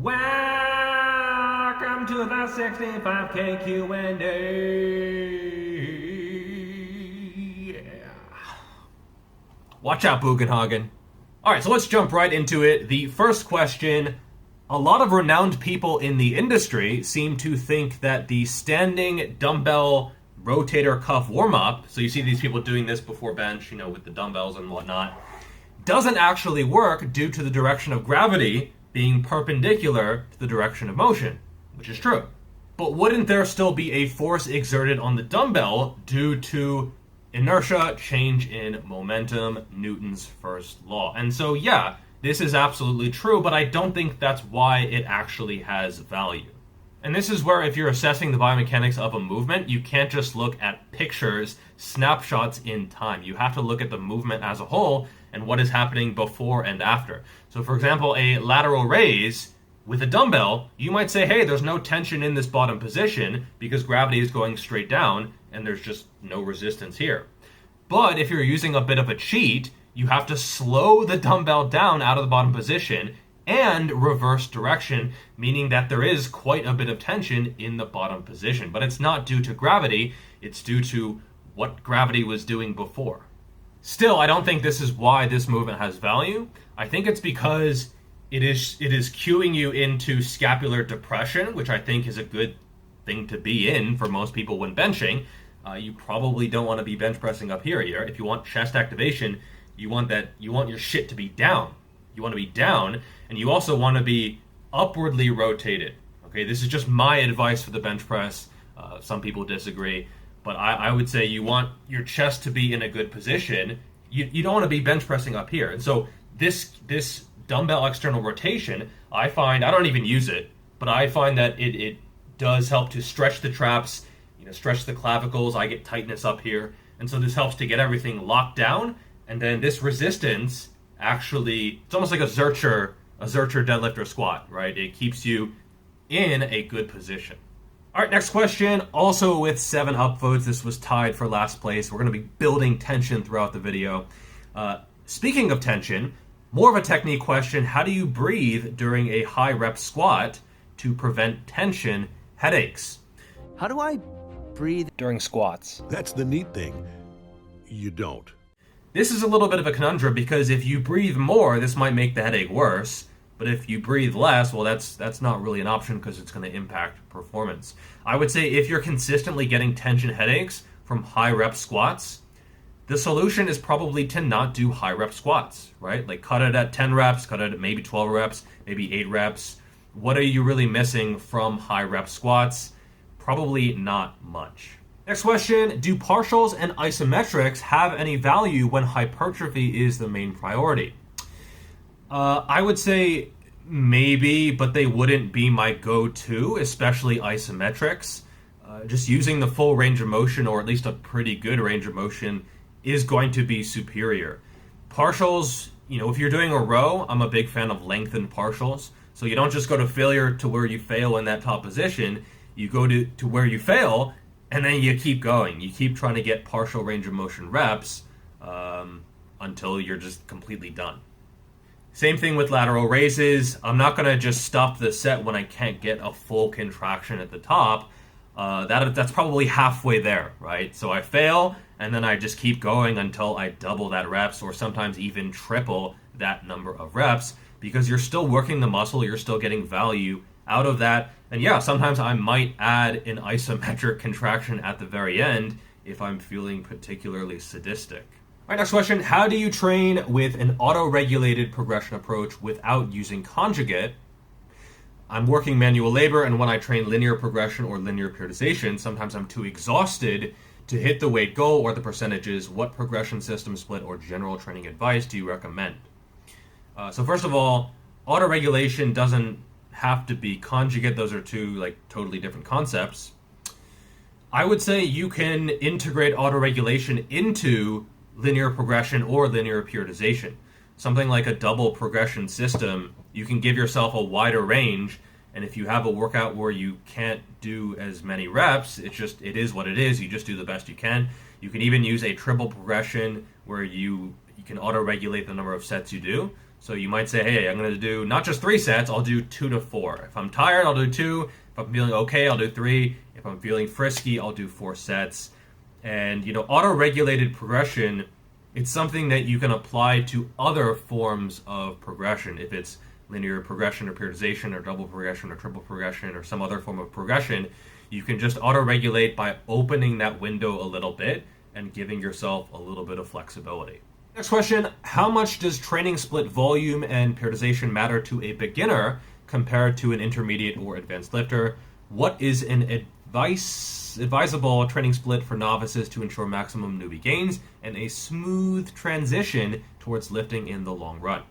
Welcome to the 65K Q&A. Yeah. Watch out, Bugenhagen. All right, so let's jump right into it. The first question, a lot of renowned people in the industry seem to think that the standing dumbbell rotator cuff warm-up, so you see these people doing this before bench, with the dumbbells and whatnot, doesn't actually work due to the direction of gravity being perpendicular to the direction of motion, which is true. But wouldn't there still be a force exerted on the dumbbell due to inertia, change in momentum, Newton's first law? And so, yeah, this is absolutely true, but I don't think that's why it actually has value. And this is where, if you're assessing the biomechanics of a movement, you can't just look at pictures, snapshots in time. You have to look at the movement as a whole and what is happening before and after. So, for example, a lateral raise with a dumbbell, you might say, hey, there's no tension in this bottom position because gravity is going straight down and there's just no resistance here. But if you're using a bit of a cheat, you have to slow the dumbbell down out of the bottom position and reverse direction, meaning that there is quite a bit of tension in the bottom position. But it's not due to gravity, it's due to what gravity was doing before. Still, I don't think this is why this movement has value. I think it's because it is cueing you into scapular depression, which I think is a good thing to be in for most people when benching. You probably don't want to be bench pressing up here. If you want chest activation, you want your shit to be down. You want to be down, and you also want to be upwardly rotated. Okay, this is just my advice for the bench press. Some people disagree, but I would say you want your chest to be in a good position. You don't want to be bench pressing up here. And so this dumbbell external rotation, I don't even use it, but I find that it does help to stretch the traps, stretch the clavicles. I get tightness up here, and so this helps to get everything locked down. And then this resistance actually, it's almost like a Zercher deadlift or squat, right? It keeps you in a good position. All right, next question, also with 7 upvotes. This was tied for last place. We're going to be building tension throughout the video. Speaking of tension, more of a technique question. How do you breathe during a high rep squat to prevent tension headaches? How do I breathe during squats? That's the neat thing. You don't. This is a little bit of a conundrum because if you breathe more, this might make the headache worse. But if you breathe less, well, that's not really an option because it's going to impact performance. I would say if you're consistently getting tension headaches from high rep squats, the solution is probably to not do high rep squats, right? Like cut it at 10 reps, cut it at maybe 12 reps, maybe 8 reps. What are you really missing from high rep squats? Probably not much. Next question, do partials and isometrics have any value when hypertrophy is the main priority? I would say maybe, but they wouldn't be my go-to, especially isometrics. Just using the full range of motion, or at least a pretty good range of motion, is going to be superior. Partials, if you're doing a row, I'm a big fan of lengthened partials. So you don't just go to failure to where you fail in that top position. You go to where you fail, and then you keep going. You keep trying to get partial range of motion reps until you're just completely done. Same thing with lateral raises. I'm not going to just stop the set when I can't get a full contraction at the top. That's probably halfway there, right? So I fail, and then I just keep going until I double that reps, or sometimes even triple that number of reps, because you're still working the muscle, you're still getting value out of that. And yeah, sometimes I might add an isometric contraction at the very end if I'm feeling particularly sadistic. All right, next question. How do you train with an auto-regulated progression approach without using conjugate? I'm working manual labor, and when I train linear progression or linear periodization, sometimes I'm too exhausted to hit the weight goal or the percentages. What progression system split or general training advice do you recommend? So first of all, auto-regulation doesn't have to be conjugate. Those are two totally different concepts. I would say you can integrate auto-regulation into linear progression or linear periodization. Something like a double progression system, you can give yourself a wider range, and if you have a workout where you can't do as many reps, it is what it is. You just do the best you can. You can even use a triple progression where you can auto-regulate the number of sets you do. So you might say, hey, I'm going to do not just 3 sets, I'll do 2 to 4. If I'm tired, I'll do 2. If I'm feeling okay, I'll do 3. If I'm feeling frisky, I'll do 4 sets. And, auto-regulated progression, it's something that you can apply to other forms of progression. If it's linear progression or periodization or double progression or triple progression or some other form of progression, you can just auto-regulate by opening that window a little bit and giving yourself a little bit of flexibility. Next question, how much does training split volume and periodization matter to a beginner compared to an intermediate or advanced lifter? What is an advisable training split for novices to ensure maximum newbie gains and a smooth transition towards lifting in the long run?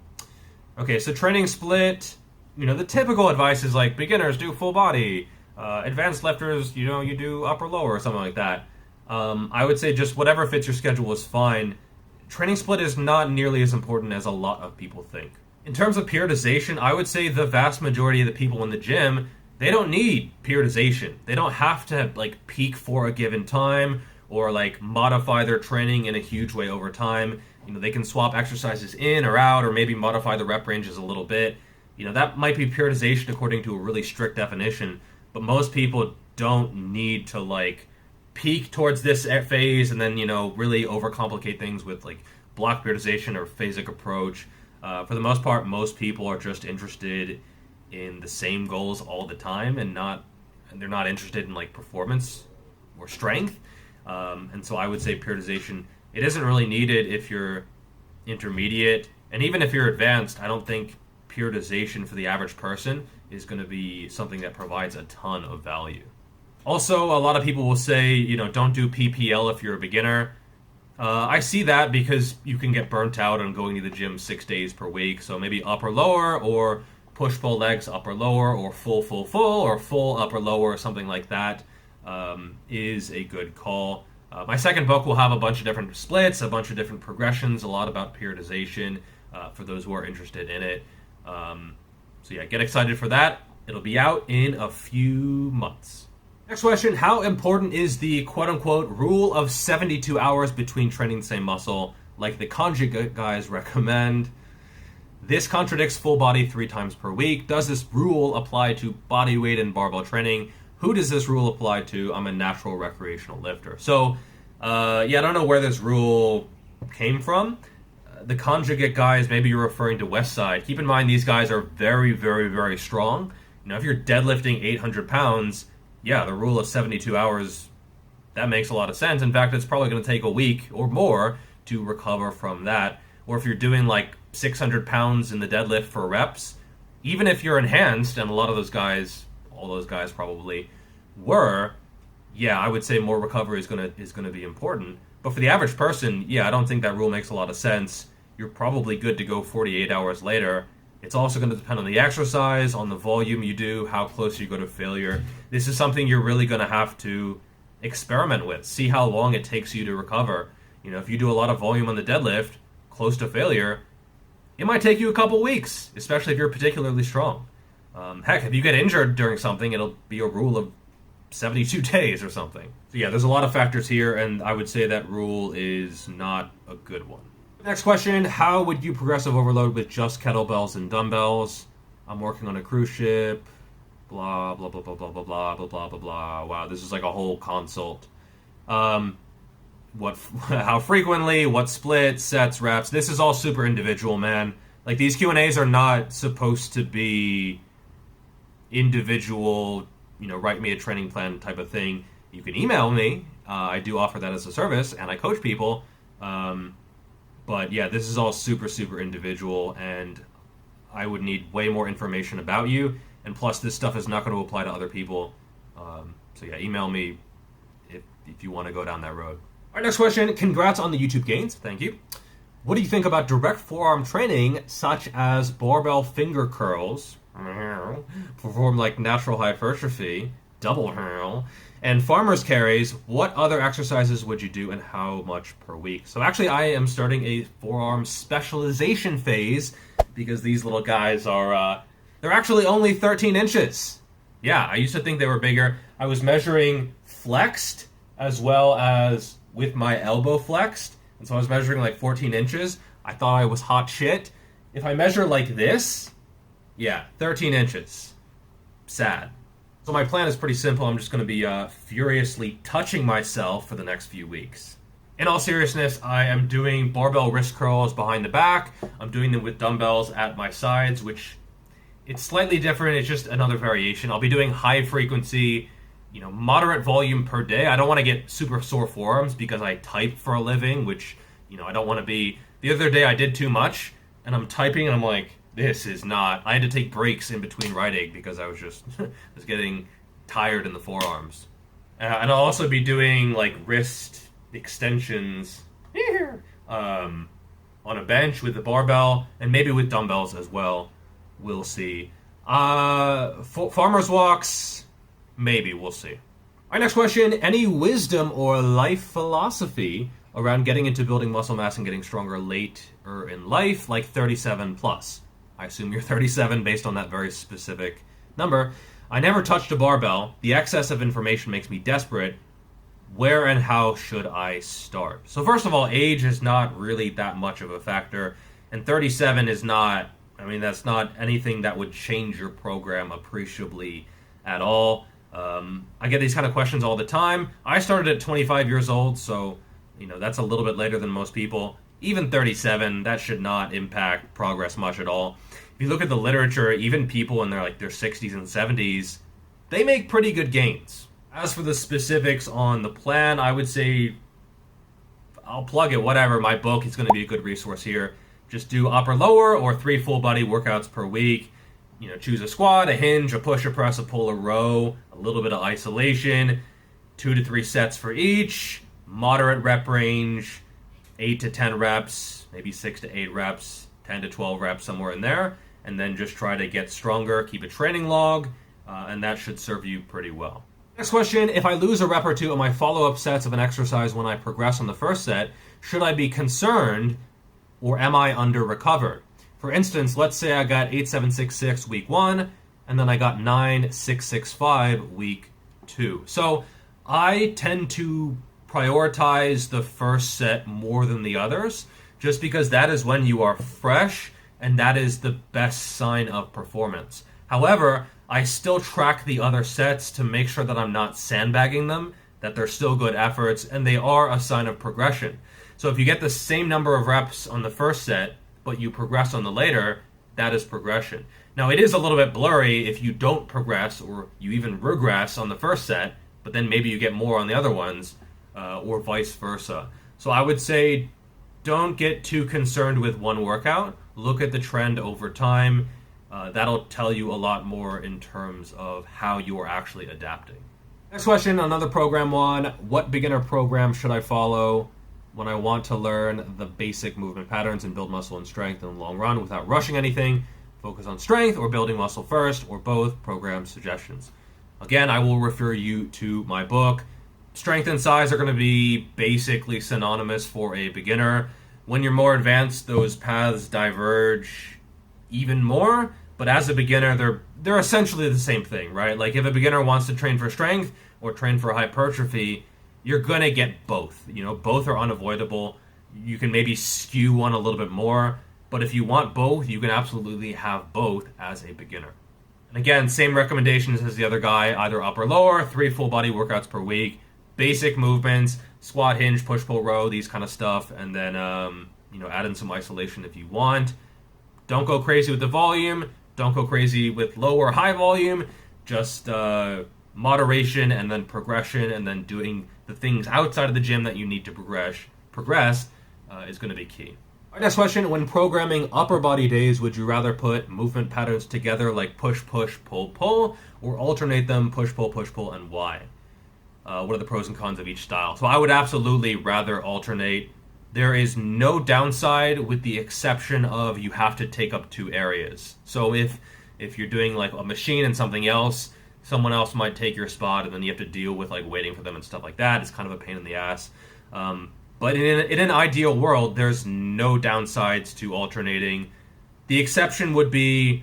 Okay, so training split, the typical advice is like beginners do full body, advanced lifters, you do upper lower or something like that. I would say just whatever fits your schedule is fine. Training split is not nearly as important as a lot of people think. In terms of periodization, I would say the vast majority of the people in the gym, they don't need periodization. They don't have to peak for a given time or modify their training in a huge way over time. They can swap exercises in or out or maybe modify the rep ranges a little bit. That might be periodization according to a really strict definition, but most people don't need to peak towards this phase and then, really overcomplicate things with block periodization or phasic approach. For the most part, most people are just interested in the same goals all the time and they're not interested in performance or strength. And so I would say periodization, it isn't really needed if you're intermediate. And even if you're advanced, I don't think periodization for the average person is going to be something that provides a ton of value. Also, a lot of people will say, don't do PPL if you're a beginner. I see that because you can get burnt out on going to the gym 6 days per week. So maybe upper lower or push-pull legs upper lower or full or full upper lower or something like that is a good call. My second book will have a bunch of different splits, a bunch of different progressions, a lot about periodization for those who are interested in it. So yeah, get excited for that. It'll be out in a few months. Next question, how important is the quote-unquote rule of 72 hours between training the same muscle like the conjugate guys recommend? This contradicts full body 3 times per week. Does this rule apply to body weight and barbell training? Who does this rule apply to? I'm a natural recreational lifter. So, I don't know where this rule came from. The conjugate guys, maybe you're referring to Westside. Keep in mind, these guys are very, very, very strong. If you're deadlifting 800 pounds, yeah, the rule of 72 hours, that makes a lot of sense. In fact, it's probably going to take a week or more to recover from that. Or if you're doing 600 pounds in the deadlift for reps, even if you're enhanced, and a lot of those guys, all those guys probably were, yeah, I would say more recovery is gonna be important. But for the average person, yeah, I don't think that rule makes a lot of sense. You're probably good to go 48 hours later. It's also going to depend on the exercise, on the volume you do, how close you go to failure. This is something you're really going to have to experiment with. See how long it takes you to recover. If you do a lot of volume on the deadlift, close to failure, it might take you a couple weeks, especially if you're particularly strong. Heck, if you get injured during something, it'll be a rule of 72 days or something. So yeah, there's a lot of factors here, and I would say that rule is not a good one. Next question, how would you progressive overload with just kettlebells and dumbbells? I'm working on a cruise ship, blah, blah, blah, blah, blah, blah, blah, blah, blah, blah, blah. Wow, this is like a whole consult. How frequently, what splits, sets, reps. This is all super individual, man. These Q&As are not supposed to be individual, write me a training plan type of thing. You can email me. I do offer that as a service, and I coach people. But yeah, this is all super, super individual, and I would need way more information about you. And plus, this stuff is not going to apply to other people. So yeah, email me if you want to go down that road. All right, next question. Congrats on the YouTube gains. Thank you. What do you think about direct forearm training, such as barbell finger curls, performed like natural hypertrophy, double hurl, and farmer's carries? What other exercises would you do and how much per week? So actually, I am starting a forearm specialization phase because these little guys are, they're actually only 13 inches. Yeah, I used to think they were bigger. I was measuring flexed as well as with my elbow flexed. And so I was measuring 14 inches. I thought I was hot shit. If I measure like this, yeah, 13 inches. Sad. So my plan is pretty simple. I'm just going to be furiously touching myself for the next few weeks. In all seriousness, I am doing barbell wrist curls behind the back. I'm doing them with dumbbells at my sides, which it's slightly different. It's just another variation. I'll be doing high frequency, moderate volume per day. I don't want to get super sore forearms because I type for a living, which, I don't want to be. The other day I did too much, and I'm typing, and I'm like, this is not. I had to take breaks in between writing because I was just was getting tired in the forearms. And I'll also be doing like wrist extensions on a bench with a barbell and maybe with dumbbells as well. We'll see. Farmer's walks, maybe. We'll see. Our next question: any wisdom or life philosophy around getting into building muscle mass and getting stronger later in life, like 37 plus? I assume you're 37 based on that very specific number. I never touched a barbell. The excess of information makes me desperate. Where and how should I start? So first of all, age is not really that much of a factor. And 37 is not, that's not anything that would change your program appreciably at all. I get these kind of questions all the time. I started at 25 years old, so, that's a little bit later than most people. Even 37, that should not impact progress much at all. If you look at the literature, even people in their 60s and 70s, they make pretty good gains. As for the specifics on the plan, I would say, I'll plug it, whatever. My book is going to be a good resource here. Just do upper, lower, or 3 full body workouts per week. Choose a squat, a hinge, a push, a press, a pull, a row, a little bit of isolation, 2 to 3 sets for each, moderate rep range, 8 to 10 reps, maybe 6 to 8 reps, 10 to 12 reps, somewhere in there, and then just try to get stronger, keep a training log, and that should serve you pretty well. Next question: if I lose a rep or two on my follow-up sets of an exercise when I progress on the first set, should I be concerned or am I under-recovered? For instance, let's say I got 8,766 week 1, and then I got 9,665 week 2. So I tend to prioritize the first set more than the others, just because that is when you are fresh, and that is the best sign of performance. However, I still track the other sets to make sure that I'm not sandbagging them, that they're still good efforts, and they are a sign of progression. So if you get the same number of reps on the first set, but you progress on the later, that is progression. Now, it is a little bit blurry if you don't progress or you even regress on the first set, but then maybe you get more on the other ones, or vice versa. So I would say don't get too concerned with one workout. Look at the trend over time. That'll tell you a lot more in terms of how you are actually adapting. Next question, another program one. What beginner program should I follow when I want to learn the basic movement patterns and build muscle and strength in the long run without rushing anything? Focus on strength or building muscle first, or both? Program suggestions. Again, I will refer you to my book. Strength and size are going to be basically synonymous for a beginner. When you're more advanced, those paths diverge even more. But as a beginner, they're essentially the same thing, right? Like if a beginner wants to train for strength or train for hypertrophy, you're going to get both. Both are unavoidable. You can maybe skew one a little bit more, but if you want both, you can absolutely have both as a beginner. And again, same recommendations as the other guy, either upper, lower, 3 full body workouts per week, basic movements, squat, hinge, push, pull, row, these kind of stuff, and then add in some isolation if you want. Don't go crazy with the volume. Don't go crazy with low or high volume. Just moderation and then progression, and then doing the things outside of the gym that you need to progress is going to be key. Our next question: when programming upper body days, would you rather put movement patterns together like push, push, pull, pull, or alternate them, push, pull, and why? What are the pros and cons of each style? So I would absolutely rather alternate. There is no downside with the exception of you have to take up 2 areas. So if you're doing like a machine and something else, someone else might take your spot, and then you have to deal with like waiting for them and stuff like that. It's kind of a pain in the ass. But in an ideal world, there's no downsides to alternating. The exception would be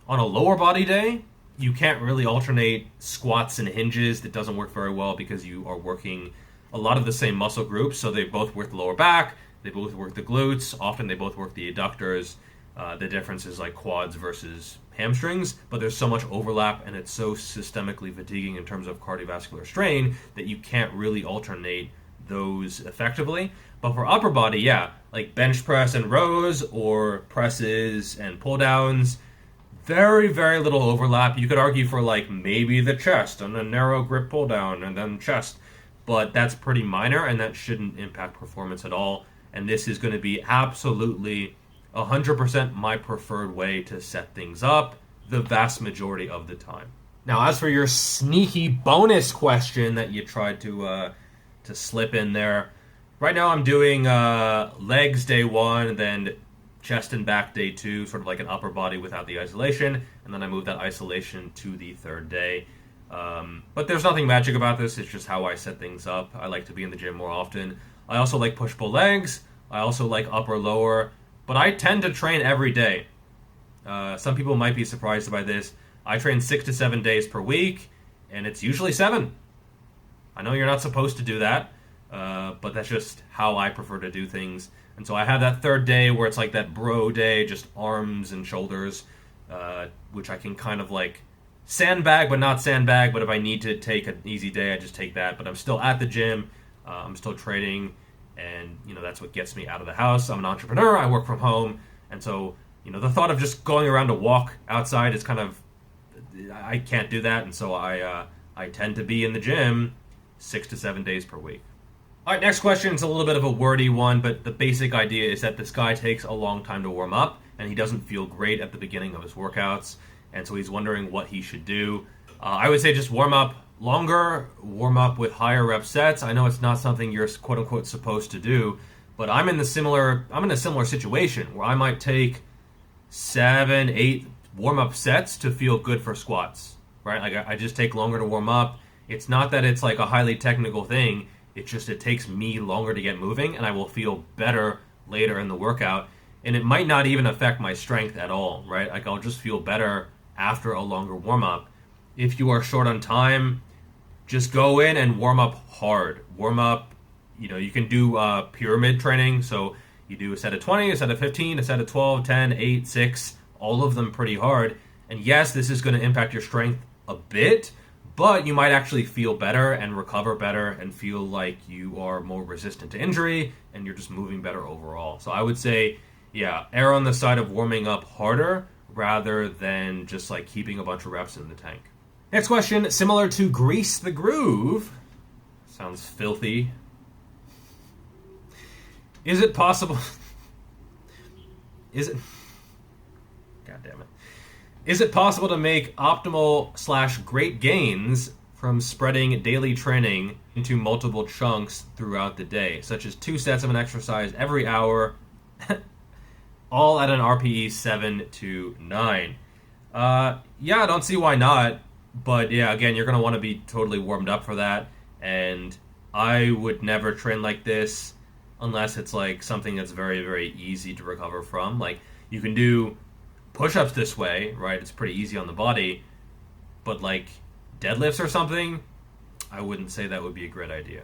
on a lower body day. You can't really alternate squats and hinges. That doesn't work very well because you are working a lot of the same muscle groups. So they both work the lower back, they both work the glutes, often they both work the adductors. The difference is like quads versus hamstrings, but there's so much overlap and it's so systemically fatiguing in terms of cardiovascular strain that you can't really alternate those effectively. But for upper body, yeah, like bench press and rows or presses and pull downs, very, very little overlap. You could argue for like maybe the chest and a narrow grip pull down and then chest, but that's pretty minor and that shouldn't impact performance at all. And this is going to be absolutely 100% my preferred way to set things up the vast majority of the time. Now, as for your sneaky bonus question that you tried to slip in there, right now I'm doing legs day 1, and then chest and back day 2, sort of like an upper body without the isolation, and then I move that isolation to the 3rd day. But there's nothing magic about this, it's just how I set things up. I like to be in the gym more often. I also like push-pull legs, I also like upper-lower, but I tend to train every day. Some people might be surprised by this. I train 6 to 7 days per week, and it's usually 7. I know you're not supposed to do that, but that's just how I prefer to do things. And so I have that 3rd day where it's like that bro day, just arms and shoulders, which I can kind of like sandbag, but not sandbag. But if I need to take an easy day, I just take that. But I'm still at the gym. I'm still training. And, that's what gets me out of the house. I'm an entrepreneur. I work from home. And so, the thought of just going around to walk outside is kind of, I can't do that. And so I tend to be in the gym 6 to 7 days per week. All right, next question is a little bit of a wordy one, but the basic idea is that this guy takes a long time to warm up, and he doesn't feel great at the beginning of his workouts, and so he's wondering what he should do. I would say just warm up longer, warm up with higher rep sets. I know it's not something you're quote-unquote supposed to do, but I'm in a similar situation where I might take 7, 8 warm-up sets to feel good for squats, right? Like I just take longer to warm up. It's not that it's like a highly technical thing. It's just it takes me longer to get moving, and I will feel better later in the workout. And it might not even affect my strength at all, right? Like I'll just feel better after a longer warm-up. If you are short on time, just go in and warm up hard. Warm up, you can do pyramid training. So you do a set of 20, a set of 15, a set of 12, 10, 8, 6, all of them pretty hard. And yes, this is going to impact your strength a bit, but you might actually feel better and recover better and feel like you are more resistant to injury and you're just moving better overall. So I would say, err on the side of warming up harder rather than just like keeping a bunch of reps in the tank. Next question, similar to Grease the Groove. Sounds filthy. Is it possible... God damn it. Is it possible to make optimal / great gains from spreading daily training into multiple chunks throughout the day, such as 2 sets of an exercise every hour, all at an RPE 7 to 9? I don't see why not, but again, you're going to want to be totally warmed up for that, and I would never train like this unless it's like something that's very, very easy to recover from. Like, you can do push-ups this way, right? It's pretty easy on the body, but like deadlifts or something, I wouldn't say that would be a great idea.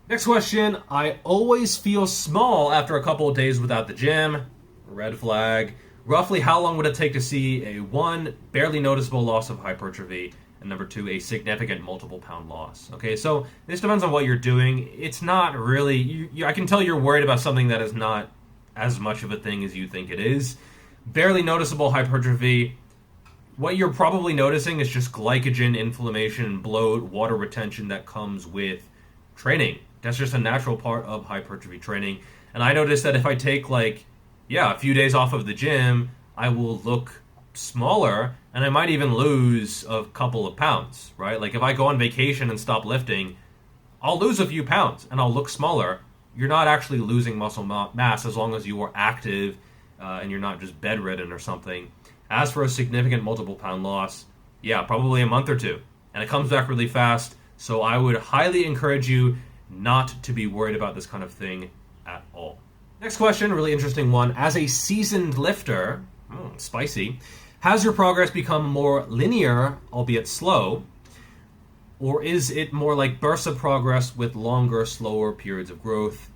Next question, I always feel small after a couple of days without the gym. Red flag. Roughly how long would it take to see a 1, barely noticeable loss of hypertrophy, and number 2, a significant multiple pound loss? Okay, so this depends on what you're doing. It's not really, I can tell you're worried about something that is not as much of a thing as you think it is. Barely noticeable hypertrophy, what you're probably noticing is just glycogen, inflammation, bloat, water retention that comes with training. That's just a natural part of hypertrophy training. And I noticed that if I take a few days off of the gym, I will look smaller and I might even lose a couple of pounds, right? Like if I go on vacation and stop lifting, I'll lose a few pounds and I'll look smaller. You're not actually losing muscle mass as long as you are active and you're not just bedridden or something. As for a significant multiple pound loss, probably a month or 2. And it comes back really fast, so I would highly encourage you not to be worried about this kind of thing at all. Next question, really interesting one. As a seasoned lifter, spicy, has your progress become more linear, albeit slow, or is it more like bursts of progress with longer, slower periods of growth?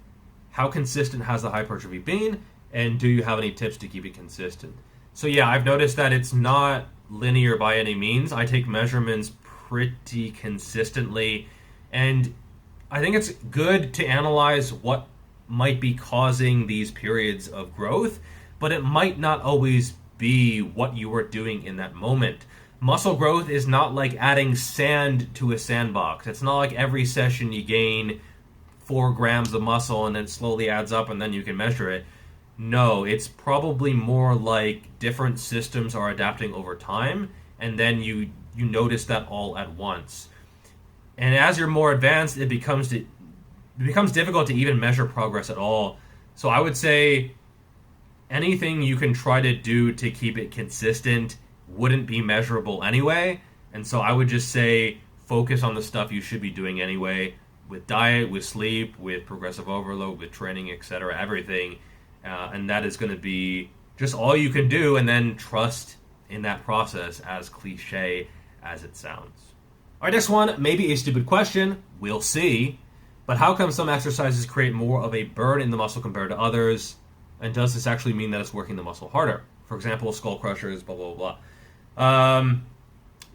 How consistent has the hypertrophy been? And do you have any tips to keep it consistent? So yeah, I've noticed that it's not linear by any means. I take measurements pretty consistently, and I think it's good to analyze what might be causing these periods of growth, but it might not always be what you were doing in that moment. Muscle growth is not like adding sand to a sandbox. It's not like every session you gain 4 grams of muscle and it slowly adds up and then you can measure it. No, it's probably more like different systems are adapting over time, and then you notice that all at once. And as you're more advanced, it becomes difficult to even measure progress at all. So I would say anything you can try to do to keep it consistent wouldn't be measurable anyway. And so I would just say focus on the stuff you should be doing anyway, with diet, with sleep, with progressive overload, with training, etc., everything. And that is going to be just all you can do, and then trust in that process, as cliche as it sounds. All right, next one, maybe a stupid question. We'll see. But how come some exercises create more of a burn in the muscle compared to others? And does this actually mean that it's working the muscle harder? For example, skull crushers, blah, blah, blah.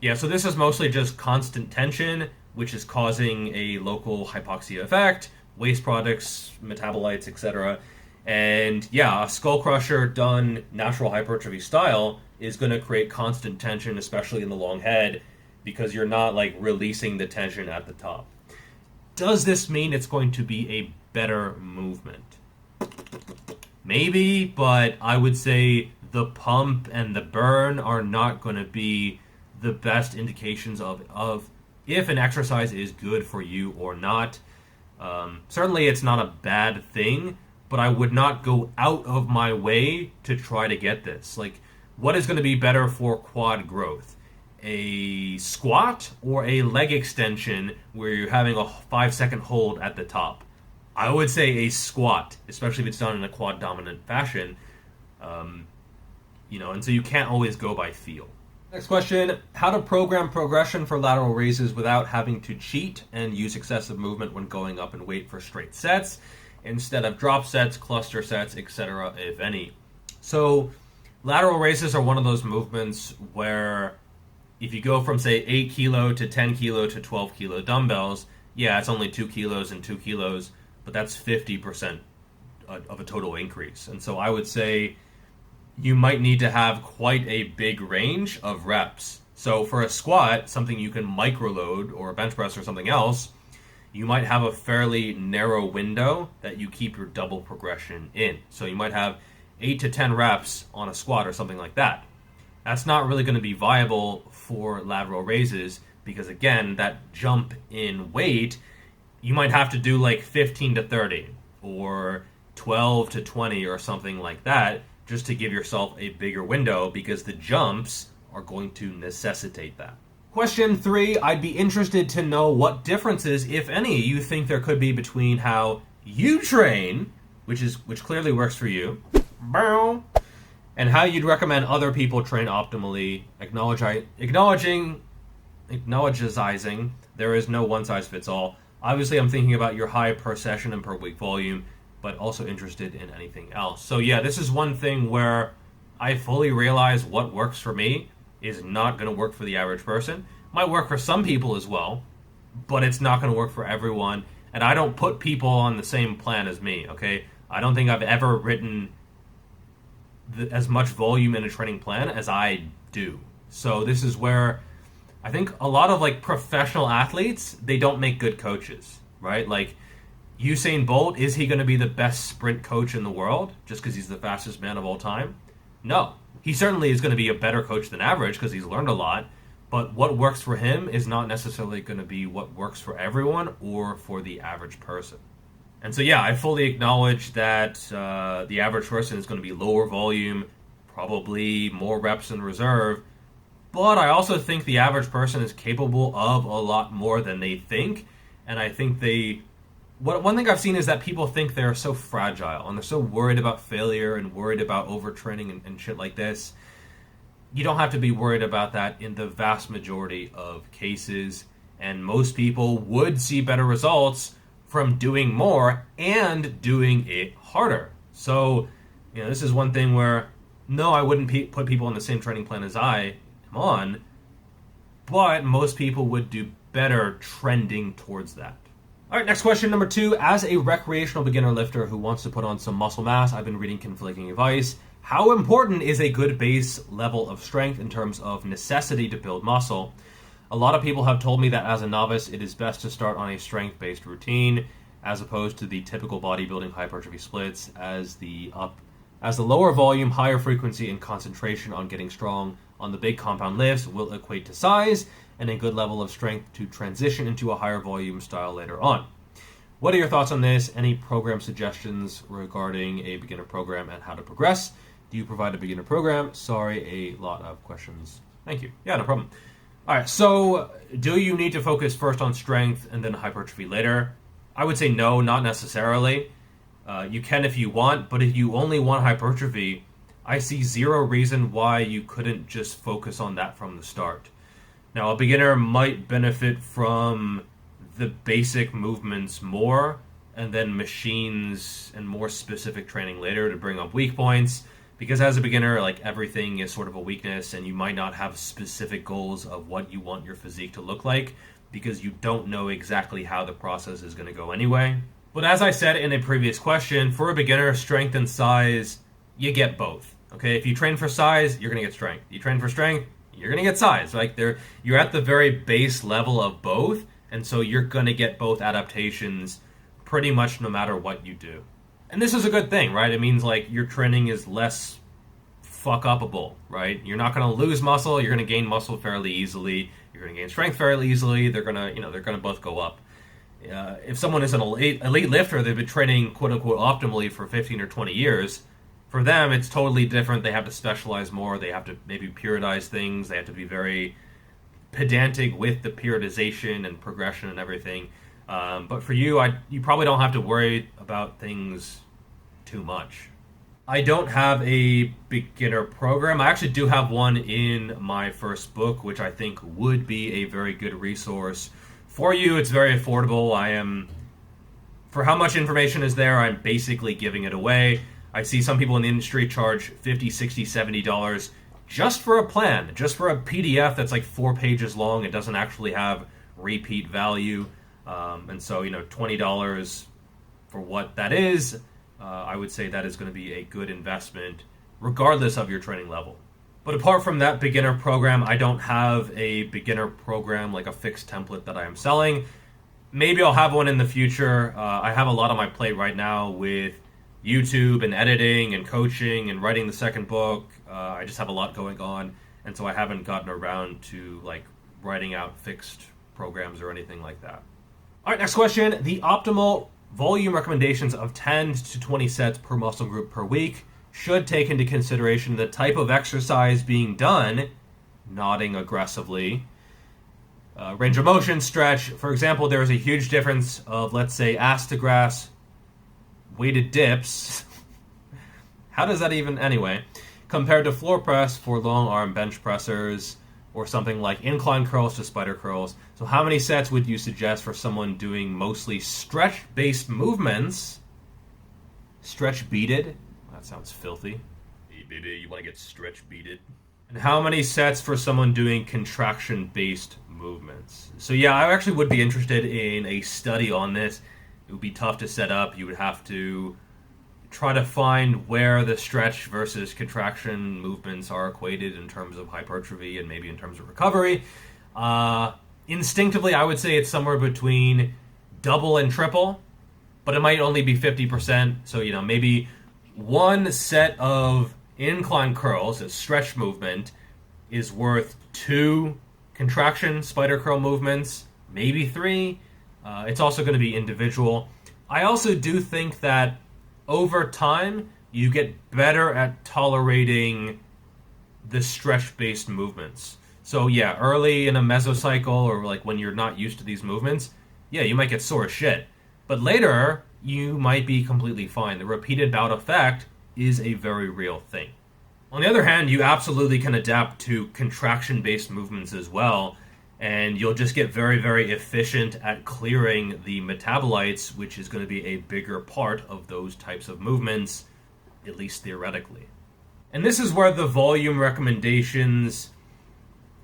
Yeah, so this is mostly just constant tension, which is causing a local hypoxia effect, waste products, metabolites, etc. And yeah, a skull crusher done natural hypertrophy style is going to create constant tension, especially in the long head, because you're not like releasing the tension at the top. Does this mean it's going to be a better movement? Maybe, but I would say the pump and the burn are not going to be the best indications of if an exercise is good for you or not. Certainly it's not a bad thing, but I would not go out of my way to try to get this. Like, what is going to be better for quad growth? A squat or a leg extension where you're having a 5-second hold at the top? I would say a squat, especially if it's done in a quad dominant fashion. And so you can't always go by feel. Next question, how to program progression for lateral raises without having to cheat and use excessive movement when going up in weight for straight sets instead of drop sets, cluster sets, etc., if any. So lateral raises are one of those movements where if you go from, say, 8 kilo to 10 kilo to 12 kilo dumbbells, yeah, it's only 2 kilos and 2 kilos, but that's 50% of a total increase. And so I would say you might need to have quite a big range of reps. So for a squat, something you can microload, or a bench press or something else, you might have a fairly narrow window that you keep your double progression in. So you might have 8 to 10 reps on a squat or something like that. That's not really going to be viable for lateral raises because, again, that jump in weight, you might have to do like 15 to 30 or 12 to 20 or something like that just to give yourself a bigger window because the jumps are going to necessitate that. Question 3, I'd be interested to know what differences, if any, you think there could be between how you train, which clearly works for you, and how you'd recommend other people train optimally, acknowledging there is no one-size-fits-all. Obviously, I'm thinking about your high per session and per week volume, but also interested in anything else. So yeah, this is one thing where I fully realize what works for me is not going to work for the average person. Might work for some people as well, but it's not going to work for everyone. And I don't put people on the same plan as me, okay? I don't think I've ever written as much volume in a training plan as I do. So this is where I think a lot of like professional athletes, they don't make good coaches, right? Like Usain Bolt, is he going to be the best sprint coach in the world just because he's the fastest man of all time? No. He certainly is going to be a better coach than average because he's learned a lot, but what works for him is not necessarily going to be what works for everyone or for the average person. And so yeah, I fully acknowledge that the average person is going to be lower volume, probably more reps in reserve, but I also think the average person is capable of a lot more than they think, and I think one thing I've seen is that people think they're so fragile and they're so worried about failure and worried about overtraining and shit like this. You don't have to be worried about that in the vast majority of cases, and most people would see better results from doing more and doing it harder. So This is one thing where, no, I wouldn't put people on the same training plan as I am on, but most people would do better trending towards that. All right, next question, number 2. As a recreational beginner lifter who wants to put on some muscle mass, I've been reading conflicting advice. How important is a good base level of strength in terms of necessity to build muscle? A lot of people have told me that as a novice, it is best to start on a strength-based routine as opposed to the typical bodybuilding hypertrophy splits, as the lower volume, higher frequency, and concentration on getting strong on the big compound lifts will equate to size and a good level of strength to transition into a higher volume style later on. What are your thoughts on this? Any program suggestions regarding a beginner program and how to progress? Do you provide a beginner program? Sorry, a lot of questions. Thank you. Yeah, no problem. All right, so do you need to focus first on strength and then hypertrophy later? I would say no, not necessarily. You can if you want, but if you only want hypertrophy, I see zero reason why you couldn't just focus on that from the start. Now, a beginner might benefit from the basic movements more, and then machines and more specific training later to bring up weak points, because as a beginner, like, everything is sort of a weakness, and you might not have specific goals of what you want your physique to look like, because you don't know exactly how the process is going to go anyway. But as I said in a previous question, for a beginner, strength and size, you get both. Okay, if you train for size, you're going to get strength. You train for strength, you're going to get size. Like, you're at the very base level of both, and so you're going to get both adaptations pretty much no matter what you do. And this is a good thing, right? It means, like, your training is less fuck-upable, right? You're not going to lose muscle, you're going to gain muscle fairly easily, you're going to gain strength fairly easily, they're going to both go up. If someone is an elite lifter, they've been training quote-unquote optimally for 15 or 20 years, for them it's totally different. They have to specialize more, they have to maybe periodize things, they have to be very pedantic with the periodization and progression and everything. But for you, you probably don't have to worry about things too much. I don't have a beginner program. I actually do have one in my first book, which I think would be a very good resource for you. It's very affordable. For how much information is there, I'm basically giving it away. I see some people in the industry charge $50, $60, $70 just for a plan, just for a PDF that's like 4 pages long. It doesn't actually have repeat value. And so, $20 for what that is, I would say that is going to be a good investment regardless of your training level. But apart from that beginner program, I don't have a beginner program, like a fixed template that I am selling. Maybe I'll have one in the future. I have a lot on my plate right now with YouTube and editing and coaching and writing the second book. I just have a lot going on, and so I haven't gotten around to writing out fixed programs or anything like that. All right, next question. The optimal volume recommendations of 10 to 20 sets per muscle group per week should take into consideration the type of exercise being done, nodding aggressively, range of motion, stretch. For example, there is a huge difference of, let's say, ass to grass weighted dips. How does that even, anyway, compared to floor press for long arm bench pressers, or something like incline curls to spider curls. So how many sets would you suggest for someone doing mostly stretch-based movements? Stretch beaded? That sounds filthy. Hey, baby, you want to get stretch beaded? And how many sets for someone doing contraction-based movements? So yeah, I actually would be interested in a study on this. It would be tough to set up. You would have to try to find where the stretch versus contraction movements are equated in terms of hypertrophy and maybe in terms of recovery. Instinctively, I would say it's somewhere between double and triple, but it might only be 50%. So, maybe one set of incline curls, a stretch movement, is worth 2 contraction spider curl movements, maybe 3. It's also going to be individual. I also do think that over time, you get better at tolerating the stretch-based movements. So yeah, early in a mesocycle, or when you're not used to these movements, yeah, you might get sore as shit. But later, you might be completely fine. The repeated bout effect is a very real thing. On the other hand, you absolutely can adapt to contraction-based movements as well, and you'll just get very, very efficient at clearing the metabolites, which is going to be a bigger part of those types of movements at least theoretically. And this is where the volume recommendations,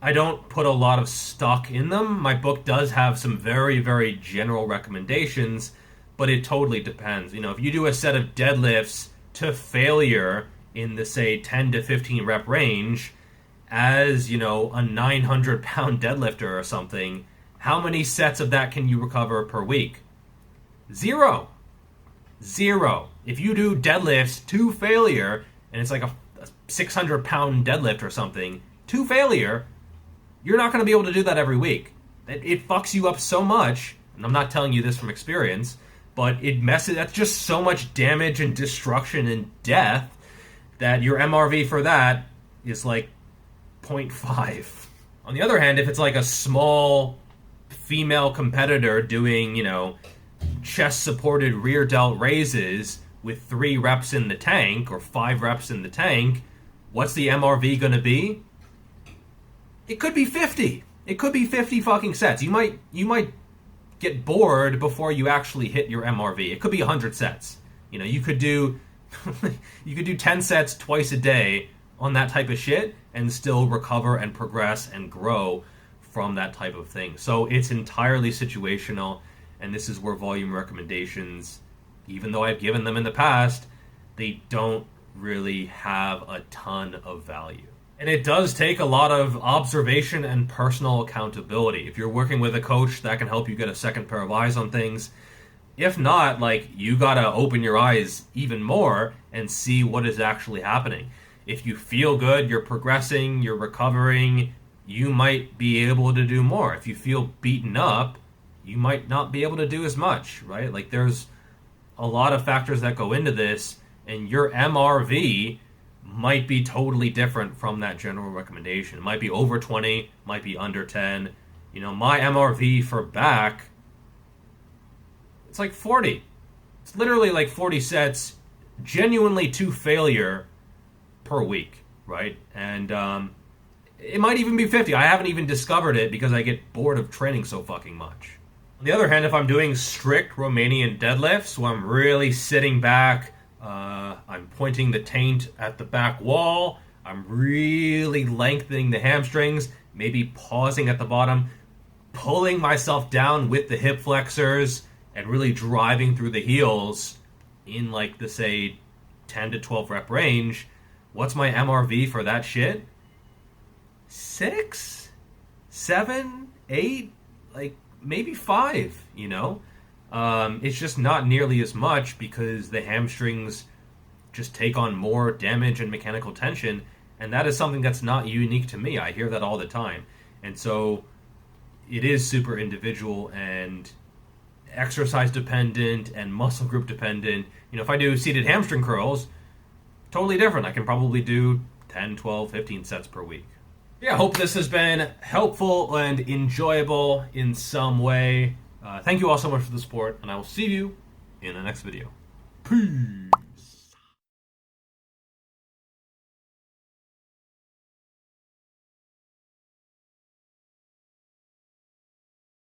I don't put a lot of stock in them. My book does have some very, very general recommendations, but it totally depends. If you do a set of deadlifts to failure in the, say, 10 to 15 rep range, as, a 900-pound deadlifter or something, how many sets of that can you recover per week? Zero. If you do deadlifts to failure, and it's like a 600-pound deadlift or something, to failure, you're not going to be able to do that every week. It fucks you up so much, and I'm not telling you this from experience, but that's just so much damage and destruction and death that your MRV for that is like 0.5. On the other hand, if it's like a small female competitor doing, chest-supported rear delt raises with 3 reps in the tank or 5 reps in the tank, what's the MRV going to be? It could be 50. It could be 50 fucking sets. You might get bored before you actually hit your MRV. It could be 100 sets. You could do 10 sets twice a day on that type of shit and still recover and progress and grow from that type of thing. So it's entirely situational, and this is where volume recommendations, even though I've given them in the past, they don't really have a ton of value. And it does take a lot of observation and personal accountability. If you're working with a coach, that can help you get a second pair of eyes on things. If not, you gotta open your eyes even more and see what is actually happening. If you feel good, you're progressing, you're recovering, you might be able to do more. If you feel beaten up, you might not be able to do as much, right? There's a lot of factors that go into this, and your MRV might be totally different from that general recommendation. It might be over 20, might be under 10. My MRV for back, it's like 40. It's literally 40 sets, genuinely to failure per week, right? And it might even be 50. I haven't even discovered it because I get bored of training so fucking much. On the other hand, if I'm doing strict Romanian deadlifts, where I'm really sitting back, I'm pointing the taint at the back wall, I'm really lengthening the hamstrings, maybe pausing at the bottom, pulling myself down with the hip flexors, and really driving through the heels in the, say, 10 to 12 rep range, what's my MRV for that shit? 6? 7? 8? Maybe 5, It's just not nearly as much because the hamstrings just take on more damage and mechanical tension, and that is something that's not unique to me. I hear that all the time. And so it is super individual and exercise dependent and muscle group dependent. If I do seated hamstring curls, totally different. I can probably do 10, 12, 15 sets per week. Yeah, I hope this has been helpful and enjoyable in some way. Thank you all so much for the support, and I will see you in the next video. Peace.